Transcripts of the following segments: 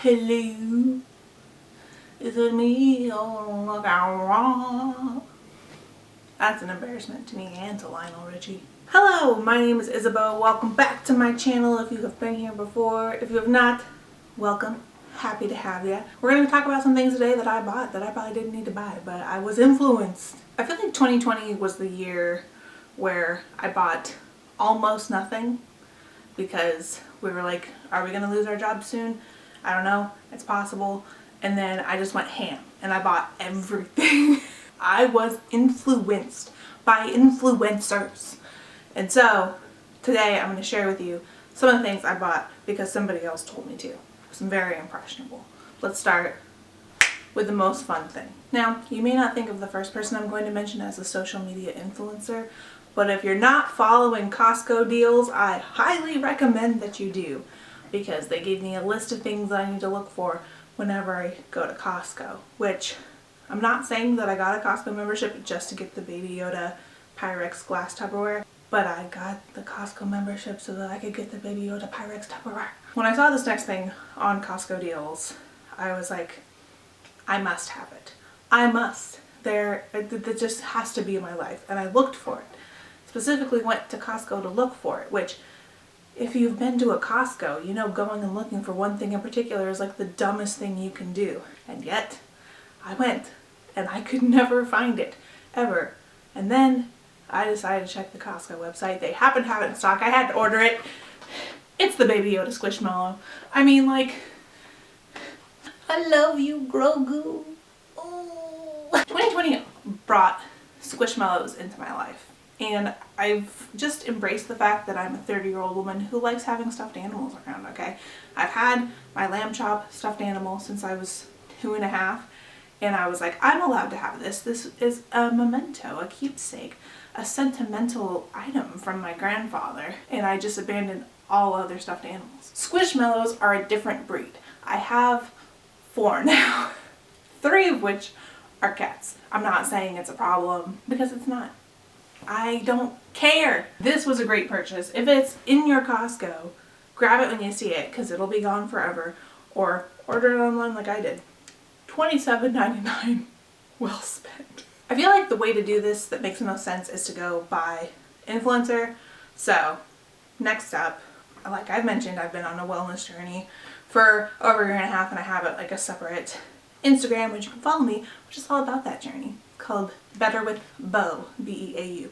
Hello, is it me? Oh, that's an embarrassment to me and to Lionel Richie. Hello, my name is Isabel. Welcome back to my channel if you have been here before. If you have not, welcome. Happy to have you. We're going to talk about some things today that I bought that I probably didn't need to buy, but I was influenced. I feel like 2020 was the year where I bought almost nothing because we were like, are we going to lose our jobs soon? I don't know. It's possible. And then I just went ham and I bought everything. I was influenced by influencers. And so today I'm going to share with you some of the things I bought because somebody else told me to. I'm very impressionable. Let's start with the most fun thing. Now, you may not think of the first person I'm going to mention as a social media influencer, but if you're not following Costco deals, I highly recommend that you do, because they gave me a list of things that I need to look for whenever I go to Costco, which I'm not saying that I got a Costco membership just to get the Baby Yoda Pyrex glass Tupperware, but I got the Costco membership so that I could get the Baby Yoda Pyrex Tupperware. When I saw this next thing on Costco deals, I was like, I must have it. I must. It just has to be in my life. And I looked for it. Specifically went to Costco to look for it, which if you've been to a Costco, you know going and looking for one thing in particular is like the dumbest thing you can do. And yet, I went and I could never find it, ever. And then I decided to check the Costco website. They happened to have it in stock. I had to order it. It's the Baby Yoda Squishmallow. I mean, like, I love you, GROGU. Oh. 2020 brought Squishmallows into my life. And I've just embraced the fact that I'm a 30-year-old woman who likes having stuffed animals around, okay? I've had my lamb chop stuffed animal since I was 2.5. And I was like, I'm allowed to have this. This is a memento, a keepsake, a sentimental item from my grandfather. And I just abandoned all other stuffed animals. Squishmallows are a different breed. I have 4 now, 3 of which are cats. I'm not saying it's a problem because it's not. I don't care. This was a great purchase. If it's in your Costco, grab it when you see it because it'll be gone forever, or order it online like I did. $27.99 well spent. I feel like the way to do this that makes the most sense is to go by influencer. So next up, like I've mentioned, I've been on a wellness journey for over 1.5 years, and I have it like a separate Instagram which you can follow me, which is all about that journey, called Better with Beau, B-E-A-U.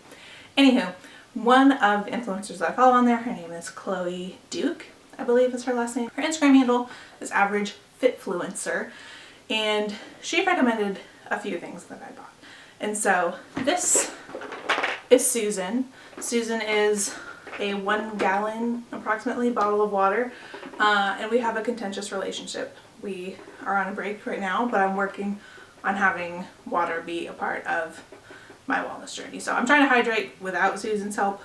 Anywho, one of the influencers that I follow on there, her name is Chloe Duke, I believe is her last name. Her Instagram handle is Average Fitfluencer, and she recommended a few things that I bought. And so this is Susan. Susan is a 1 gallon approximately bottle of water, and we have a contentious relationship. We are on a break right now, but I'm working on having water be a part of my wellness journey. So I'm trying to hydrate without Susan's help.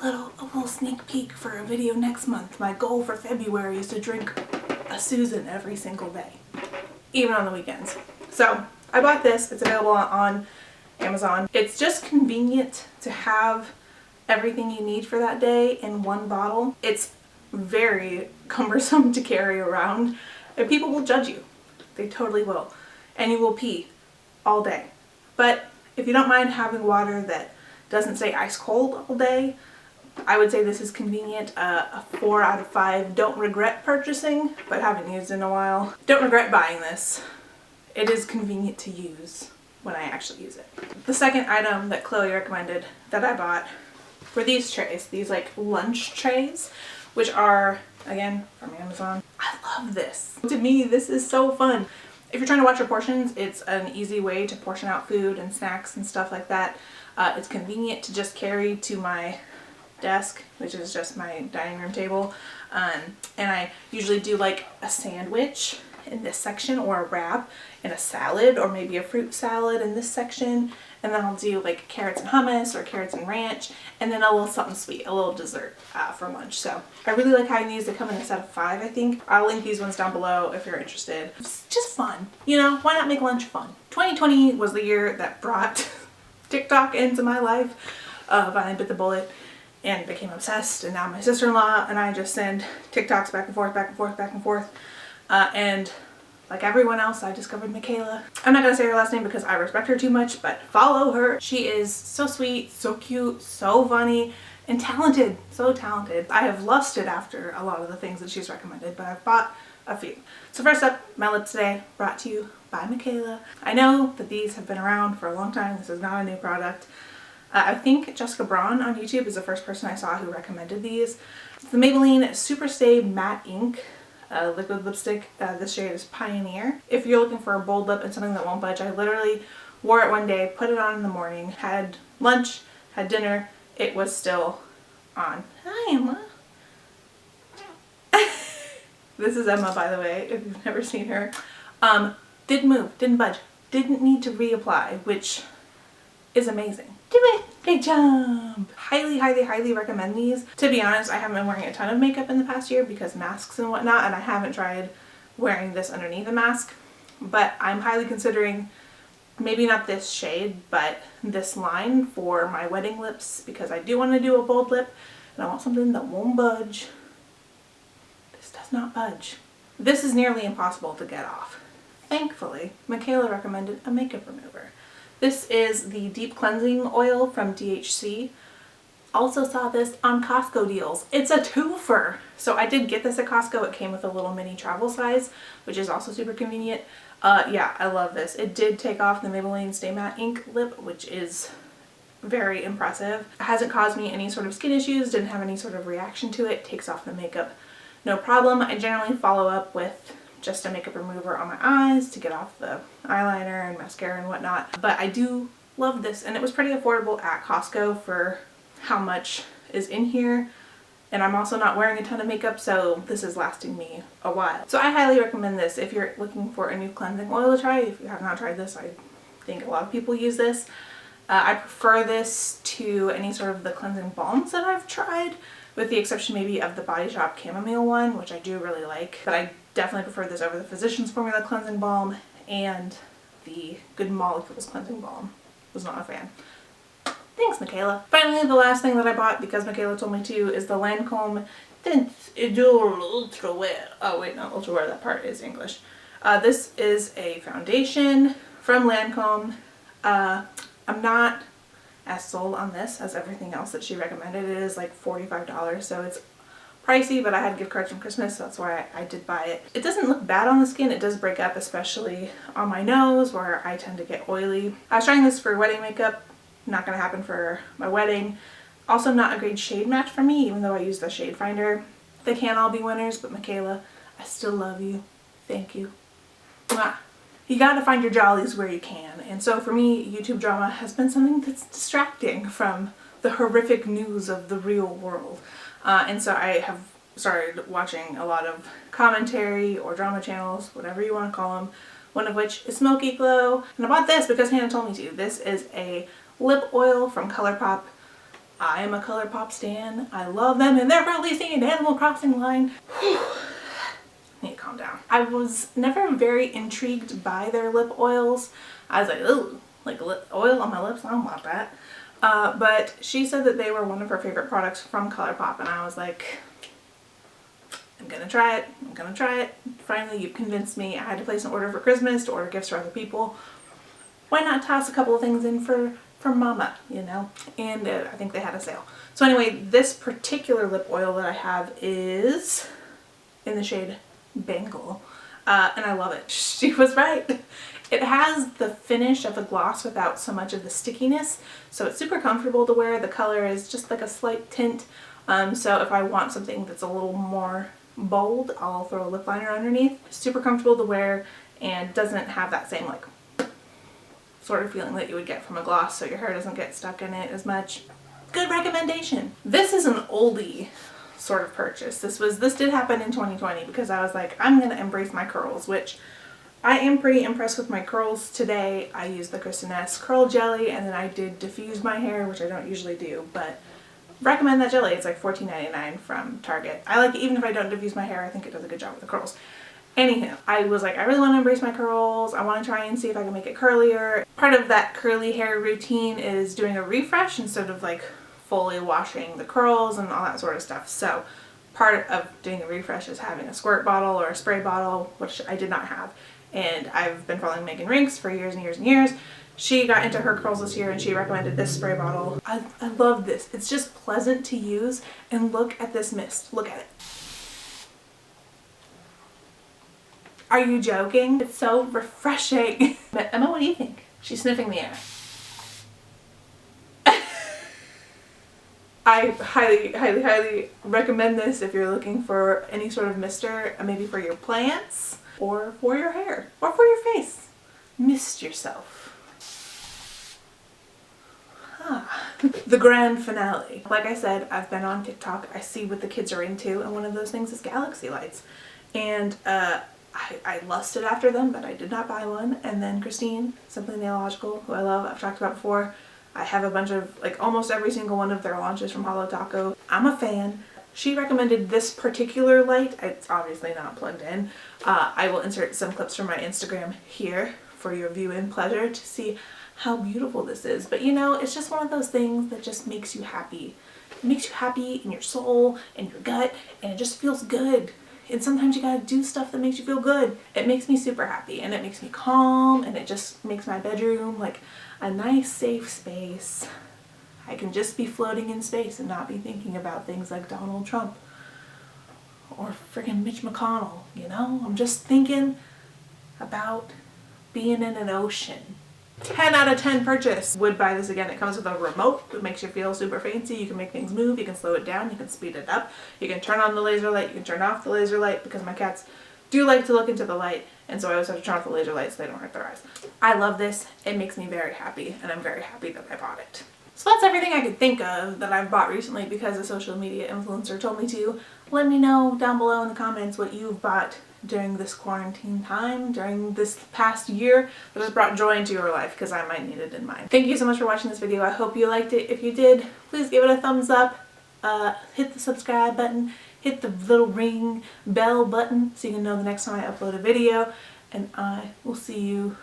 A little sneak peek for a video next month. My goal for February is to drink a Susan every single day, even on the weekends. So I bought this. It's available on Amazon. It's just convenient to have everything you need for that day in one bottle. It's very cumbersome to carry around, and people will judge you. They totally will. And you will pee all day. But if you don't mind having water that doesn't stay ice cold all day, I would say this is convenient. A 4 out of 5. Don't regret purchasing, but haven't used in a while. Don't regret buying this. It is convenient to use when I actually use it. The second item that Chloe recommended that I bought were these trays, these like lunch trays, which are, again, from Amazon. I love this. To me, this is so fun. If you're trying to watch your portions, it's an easy way to portion out food and snacks and stuff like that. It's convenient to just carry to my desk, which is just my dining room table. And I usually do like a sandwich in this section, or a wrap, and a salad, or maybe a fruit salad in this section. And then I'll do like carrots and hummus or carrots and ranch, and then a little something sweet, a little dessert for lunch. So I really like having these. They come in a set of 5, I think. I'll link these ones down below if you're interested. It's just fun. You know, why not make lunch fun? 2020 was the year that brought TikTok into my life. Finally bit the bullet and became obsessed, and now my sister-in-law and I just send TikToks back and forth, back and forth, back and forth. And like everyone else, I discovered Michaela. I'm not gonna say her last name because I respect her too much, but follow her. She is so sweet, so cute, so funny, and talented. So talented. I have lusted after a lot of the things that she's recommended, but I've bought a few. So first up, my lip today, brought to you by Michaela. I know that these have been around for a long time. This is not a new product. I think Jessica Braun on YouTube is the first person I saw who recommended these. It's the Maybelline Super Stay Matte Ink liquid lipstick. This shade is Pioneer. If you're looking for a bold lip and something that won't budge, I literally wore it one day, put it on in the morning, had lunch, had dinner, it was still on. Hi, Emma. This is Emma, by the way, if you've never seen her. Didn't move, didn't budge, didn't need to reapply, which is amazing. Do it! Big jump! Highly, highly, highly recommend these. To be honest, I haven't been wearing a ton of makeup in the past year because masks and whatnot, and I haven't tried wearing this underneath a mask, but I'm highly considering maybe not this shade, but this line for my wedding lips because I do want to do a bold lip and I want something that won't budge. This does not budge. This is nearly impossible to get off. Thankfully, Michaela recommended a makeup remover. This is the Deep Cleansing Oil from DHC. Also saw this on Costco deals. It's a twofer. So I did get this at Costco. It came with a little mini travel size, which is also super convenient. Yeah, I love this. It did take off the Maybelline Stay Matte Ink lip, which is very impressive. It hasn't caused me any sort of skin issues, didn't have any sort of reaction to it. Takes off the makeup, no problem. I generally follow up with just a makeup remover on my eyes to get off the eyeliner and mascara and whatnot. But I do love this, and it was pretty affordable at Costco for how much is in here. And I'm also not wearing a ton of makeup, so this is lasting me a while. So I highly recommend this if you're looking for a new cleansing oil to try. If you have not tried this, I think a lot of people use this. I prefer this to any sort of the cleansing balms that I've tried, with the exception maybe of the Body Shop chamomile one, which I do really like. But I definitely prefer this over the Physicians Formula cleansing balm and the Good Molecules cleansing balm. Was not a fan. Thanks, Michaela. Finally, the last thing that I bought because Michaela told me to is the Lancome Tints Idole Ultra Wear. Oh wait, not Ultra Wear, that part is English. This is a foundation from Lancome. I'm not as sold on this as everything else that she recommended. It is like $45, so it's pricey, but I had gift cards from Christmas, so that's why I did buy it. It doesn't look bad on the skin. It does break up, especially on my nose where I tend to get oily. I was trying this for wedding makeup. Not gonna happen for my wedding. Also not a great shade match for me, even though I use the shade finder. They can't all be winners, but Michaela, I still love you. Thank you. Mwah. You gotta find your jollies where you can. And so for me, YouTube drama has been something that's distracting from the horrific news of the real world. And so I have started watching a lot of commentary or drama channels, whatever you want to call them, one of which is Smoky Glow. And I bought this because Hannah told me to. This is a lip oil from ColourPop. I am a ColourPop stan. I love them, and they're releasing an Animal Crossing line. Whew. I need to calm down. I was never very intrigued by their lip oils. I was like, ooh, like lip oil on my lips? I don't want that. But she said that they were one of her favorite products from ColourPop, and I was like, I'm gonna try it. I'm gonna try it. Finally, you've convinced me. I had to place an order for Christmas to order gifts for other people. Why not toss a couple of things in for Mama, you know? And I think they had a sale. So anyway, this particular lip oil that I have is in the shade Bangle, and I love it. She was right. It has the finish of a gloss without so much of the stickiness, so it's super comfortable to wear. The color is just like a slight tint, so if I want something that's a little more bold, I'll throw a lip liner underneath. Super comfortable to wear and doesn't have that same like sort of feeling that you would get from a gloss, so your hair doesn't get stuck in it as much. Good recommendation. This is an oldie sort of purchase. This did happen in 2020 because I was like, I'm gonna embrace my curls, which I am pretty impressed with my curls today. I used the Kristen S curl jelly, and then I did diffuse my hair, which I don't usually do, but recommend that jelly. It's like $14.99 from Target. I like it even if I don't diffuse my hair. I think it does a good job with the curls. Anywho, I was like, I really want to embrace my curls. I want to try and see if I can make it curlier. Part of that curly hair routine is doing a refresh instead of like fully washing the curls and all that sort of stuff. So part of doing a refresh is having a squirt bottle or a spray bottle, which I did not have. And I've been following Megan Rinks for years and years and years. She got into her curls this year and she recommended this spray bottle. I love this. It's just pleasant to use, and look at this mist. Look at it. Are you joking? It's so refreshing. Emma, what do you think? She's sniffing the air. I highly, highly, highly recommend this if you're looking for any sort of mister, maybe for your plants or for your hair or for your face. Mist yourself. The grand finale. Like I said, I've been on TikTok. I see what the kids are into, and one of those things is galaxy lights. And I lusted after them, but I did not buy one. And then Christine, Simply Nailogical, who I love, I've talked about before. I have a bunch of, like, almost every single one of their launches from Holo Taco. I'm a fan. She recommended this particular light. It's obviously not plugged in. I will insert some clips from my Instagram here for your viewing pleasure to see how beautiful this is. But you know, it's just one of those things that just makes you happy. It makes you happy in your soul and your gut, and it just feels good. And sometimes you gotta do stuff that makes you feel good. It makes me super happy, and it makes me calm, and it just makes my bedroom like a nice safe space. I can just be floating in space and not be thinking about things like Donald Trump or friggin' Mitch McConnell, you know? I'm just thinking about being in an ocean. 10 out of 10 purchase. Would buy this again. It comes with a remote that makes you feel super fancy. You can make things move, you can slow it down, you can speed it up, you can turn on the laser light, you can turn off the laser light, because my cats do like to look into the light, and so I always have to turn off the laser light so they don't hurt their eyes. I love this. It makes me very happy, and I'm very happy that I bought it. So that's everything I could think of that I've bought recently because a social media influencer told me to. Let me know down below in the comments what you've bought during this quarantine time, during this past year, that has brought joy into your life, because I might need it in mine. Thank you so much for watching this video. I hope you liked it. If you did, please give it a thumbs up. Hit the subscribe button, hit the little ring bell button so you can know the next time I upload a video, and I will see you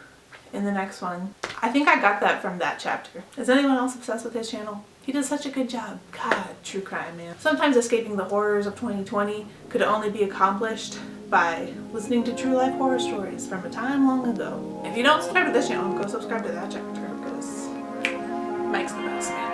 in the next one. I think I got that from that chapter. Is anyone else obsessed with his channel? He does such a good job. God, true crime, man. Sometimes escaping the horrors of 2020 could only be accomplished by listening to true life horror stories from a time long ago. If you don't subscribe to this channel, go subscribe to that chapter, because Mike's the best, man.